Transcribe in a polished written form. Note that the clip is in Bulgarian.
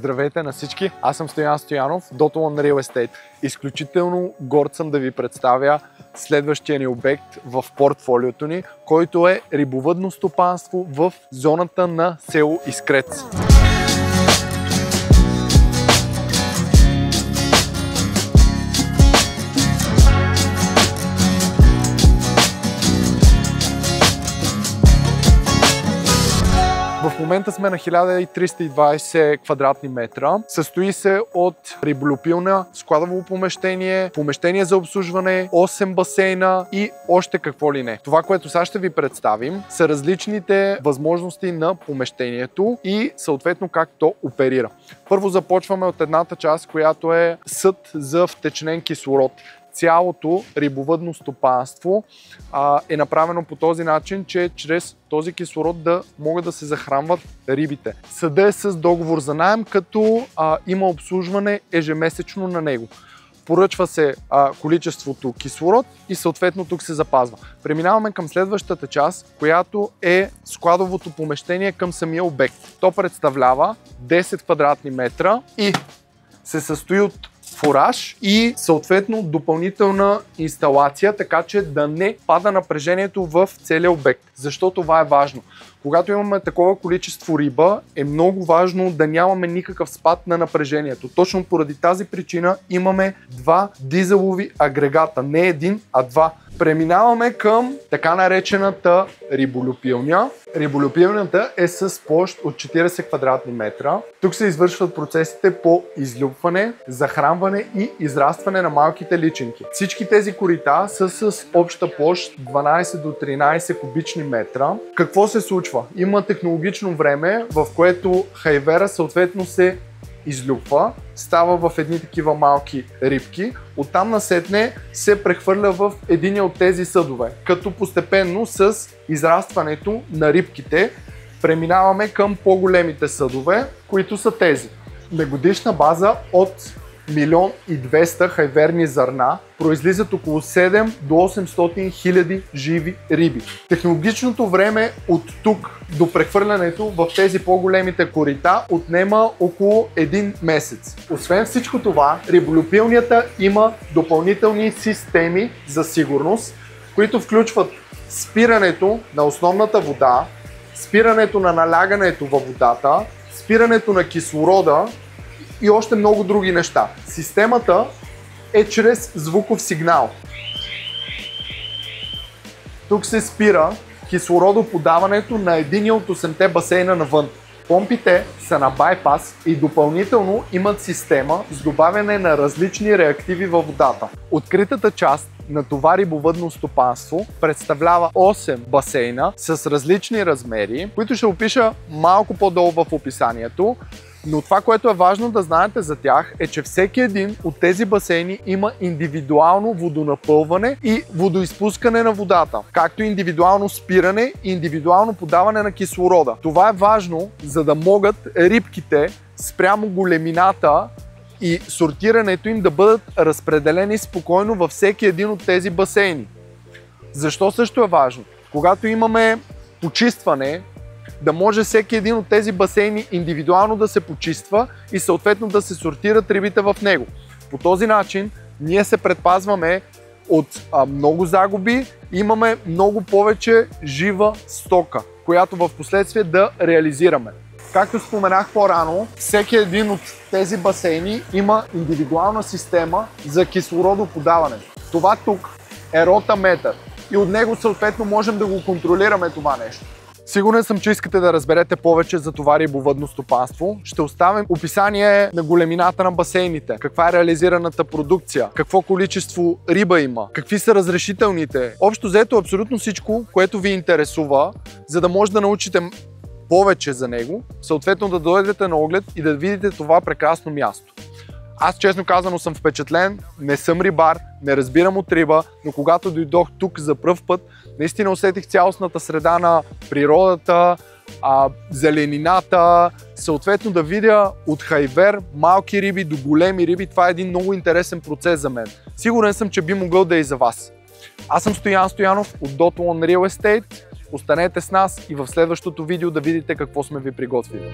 Здравейте на всички, аз съм Стоян Стоянов, Дотолан Real Estate. Изключително горд съм да ви представя следващия ни обект в портфолиото ни, който е рибовъдно стопанство в зоната на село Искрец. В момента сме на 1320 квадратни метра. Състои се от риболюпилна, складово помещение, помещение за обслужване, 8 басейна и още какво ли не. Това, което сега ще ви представим, са различните възможности на помещението и съответно как то оперира. Първо започваме от едната част, която е съд за втечнен кислород. Цялото рибовъдно стопанство е направено по този начин, че чрез този кислород да могат да се захранват рибите. Съдът е с договор за наем, като има обслужване ежемесечно на него. Поръчва се количеството кислород и съответно тук се запазва. Преминаваме към следващата част, която е складовото помещение към самия обект. То представлява 10 квадратни метра и се състои от фураж и съответно допълнителна инсталация, така че да не пада напрежението в целия обект. Защо това е важно? Когато имаме такова количество риба, е много важно да нямаме никакъв спад на напрежението. Точно поради тази причина имаме два дизелови агрегата. Не един, а два. Преминаваме към така наречената риболюпилня. Риболюпилнята е с площ от 40 квадратни метра. Тук се извършват процесите по излюпване, захранване и израстване на малките личинки. Всички тези корита са с обща площ 12 до 13 кубични метра. Какво се случва? Има технологично време, в което хайвера съответно се излюпва, става в едни такива малки рибки, оттам насетне се прехвърля в един от тези съдове, като постепенно с израстването на рибките преминаваме към по-големите съдове, които са тези. На годишна база от 1 200 000 хайверни зърна произлизат около 7 до 800 000 живи риби. Технологичното време от тук до прехвърлянето в тези по-големите корита отнема около 1 месец. Освен всичко това, риболюпилнята има допълнителни системи за сигурност, които включват спирането на основната вода, спирането на налягането във водата, спирането на кислорода и още много други неща. Системата е чрез звуков сигнал. Тук се спира кислородоподаването на единия от 8-те басейна навън. Помпите са на байпас и допълнително имат система с добавяне на различни реактиви във водата. Откритата част на това рибовъдно стопанство представлява 8 басейна с различни размери, които ще опиша малко по-долу в описанието. Но това, което е важно да знаете за тях, е, че всеки един от тези басейни има индивидуално водонапълване и водоизпускане на водата, както и индивидуално спиране и индивидуално подаване на кислорода. Това е важно, за да могат рибките спрямо големината и сортирането им да бъдат разпределени спокойно във всеки един от тези басейни. Защо също е важно? Когато имаме почистване, да може всеки един от тези басейни индивидуално да се почиства и съответно да се сортират рибите в него. По този начин ние се предпазваме от много загуби и имаме много повече жива стока, която в последствие да реализираме. Както споменах по-рано, всеки един от тези басейни има индивидуална система за кислородоподаване. Това тук е ротаметър и от него съответно можем да го контролираме това нещо. Сигурен съм, че искате да разберете повече за това рибовъдно стопанство. Ще оставим описание на големината на басейните, каква е реализираната продукция, какво количество риба има, какви са разрешителните. Общо взето абсолютно всичко, което ви интересува, за да може да научите повече за него, съответно да дойдете на оглед и да видите това прекрасно място. Аз честно казано съм впечатлен, не съм рибар, не разбирам от риба, но когато дойдох тук за пръв път, наистина усетих цялостната среда на природата, зеленината, съответно да видя от хайвер малки риби до големи риби. Това е един много интересен процес за мен. Сигурен съм, че би могъл да е и за вас. Аз съм Стоян Стоянов от Дотолан Real Estate. Останете с нас и в следващото видео да видите какво сме ви приготвили.